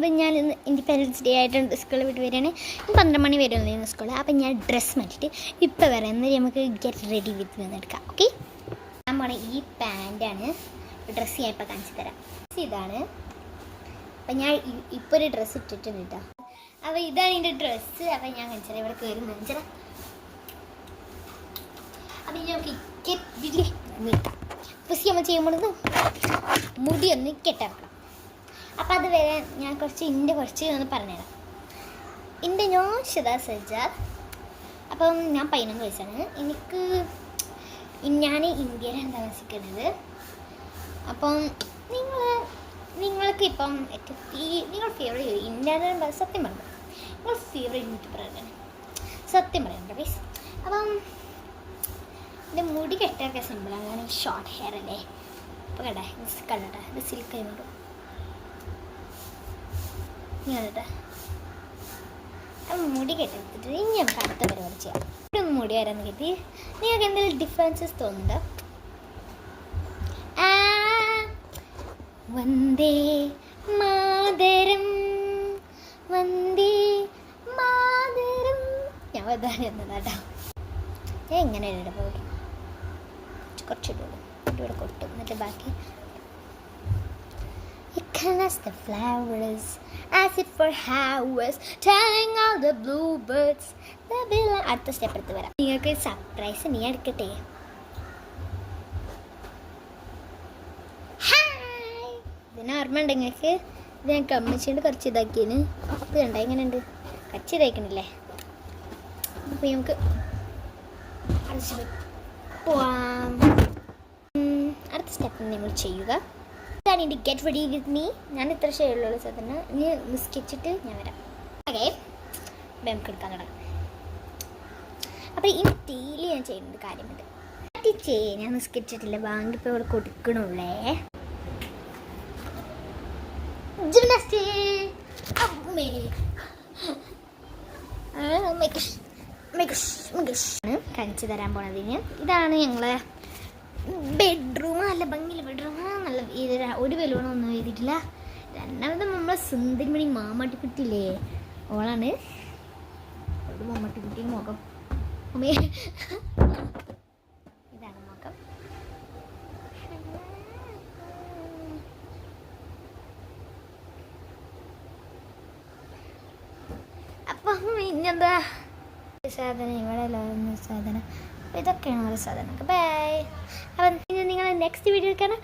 അപ്പം ഞാൻ ഇന്ന് ഇൻഡിപെൻഡൻസ് ഡേ ആയിട്ട് സ്കൂളിൽ വിട്ട് വരികയാണ്. 12 മണി വരെ ഉള്ളൂ സ്കൂളിൽ. അപ്പം ഞാൻ ഡ്രസ്സ് മാറ്റിയിട്ട് ഇപ്പോൾ വരാം. എന്നിട്ട് നമുക്ക് ഗെറ്റ് റെഡി വിത്ത് എടുക്കാം. ഓക്കെ, ഞാൻ പോണ ഈ പാൻറ്റാണ്. ഡ്രസ്സ് ഞാൻ ഇപ്പോൾ കാണിച്ചു തരാം. ഇതാണ്. അപ്പം ഞാൻ ഇപ്പോൾ ഒരു ഡ്രസ്സ് ഇട്ടിട്ടുണ്ട് കേട്ടോ. അപ്പോൾ ഇതാണ് എൻ്റെ ഡ്രസ്സ്. അപ്പം ഞാൻ കാണിച്ചു തരാം. ഇവിടെ കയറി കാണിച്ചു തരാം. അപ്പം നമുക്ക് നിൽക്കാം. ഡ്രസ്സ് നമ്മൾ ചെയ്യുമ്പോഴത് മുടിയൊന്ന് കെട്ടിറക്കണം. അപ്പം അത് വരെ ഞാൻ കുറച്ച് ഒന്ന് പറഞ്ഞുതരാം. എൻ്റെ ഞാൻ ഷിദ സജ്ജാദ്. അപ്പം ഞാൻ 11 വയസ്സാണ്. ഞാൻ ഇന്ത്യയിലാണ് താമസിക്കുന്നത്. അപ്പം നിങ്ങൾക്ക് ഇപ്പം നിങ്ങൾ ഫേവറേറ്റ് ഇന്ത്യൻ സത്യം പറഞ്ഞു നിങ്ങൾ ഫേവറേറ്റ് യൂട്യൂബറാണ് സത്യം പറയണ്ട പ്ലീസ്. അപ്പം എൻ്റെ മുടി കെട്ടൊക്കെ സിമ്പിളാണ്. കാരണം ഷോർട്ട് ഹെയർ അല്ലേ. അപ്പോൾ കണ്ടട്ടെ ഇത് സിൽക്ക് ആയിരുന്നു കണ്ടട്ടെ. അപ്പം മുടി കെട്ടെടുത്തിട്ട് ഇനി നമുക്ക് അടുത്ത പരിപാടി ചെയ്യാം. ഇവിടെ മുടി വരാൻ കരുതി. നിങ്ങൾക്ക് എന്തെങ്കിലും ഡിഫറൻസസ് തോന്നുന്നുണ്ടോ? വന്ദേ മാതരം വന്ദേ മാതരം. ഞാൻ വതാൻ എന്നതാട്ടോ. ഞാൻ എങ്ങനെ ഇവിടെ പോകും കുറച്ചിട്ടുള്ളൂ. ഇവിടെ കൊട്ടും. എന്നിട്ട് ബാക്കി the flowers as if for hours telling all the bluebirds അടുത്ത സ്റ്റെപ്പ് എടുത്ത് വരാം. നിങ്ങൾക്ക് സർപ്രൈസ് നീ എടുക്കട്ടെ. ഇതിന് ഓർമ്മ ഉണ്ട് നിങ്ങൾക്ക്? ഇത് ഞാൻ കമ്മിച്ചുകൊണ്ട് കുറച്ച് ഇതാക്കിയതിന്. ഇത് കണ്ട എങ്ങനെയുണ്ട്? കച്ചി ഇതാക്കണില്ലേ? അപ്പോൾ നമുക്ക് പോവാം. അടുത്ത സ്റ്റെപ്പ് നമ്മൾ ചെയ്യുക. ഇതാണ് എൻ്റെ ഗെറ്റ് റെഡി വിത്ത് മീ. ഞാൻ ഇത്ര ഷെയ്ഡിലുള്ള സാധനം ഇനി സ്കെച്ചിട്ട് ഞാൻ വരാം. ഓക്കെ, നമുക്ക് എടുക്കാൻ തുടങ്ങാം. അപ്പോൾ ഈ ഡെയിലി ഞാൻ ചെയ്യുന്നത് കാര്യമുണ്ട്. ഞാൻ സ്കെച്ചിട്ടില്ല. ബാങ്കിപ്പോൾ ഇവിടെ കൊടുക്കണുള്ളേ. കാണിച്ചു തരാൻ പോണതിന് ഇതാണ് ഞങ്ങളെ ബെഡ്റൂം. നല്ല ഭംഗിയില്ല ബെഡ്റൂം. നല്ല ഇത് ഒരു വെലുവണമൊന്നും എഴുതിയിട്ടില്ല. രണ്ടാമത് നമ്മളെ സുന്ദരിമണി മാമാട്ടിക്കുട്ടില്ലേ, ഓളാണ്. ഒരു മാമാട്ടിക്കുട്ടി മുഖം. ഇതാണ് മുഖം. അപ്പം ഇനിയെന്താ സാധനം ഇവിടെ സാധനം ഇതൊക്കെയാണ് ഓരോ സാധനം. ബൈ. അപ്പം നിങ്ങൾ നെക്സ്റ്റ് വീഡിയോ കാണാം.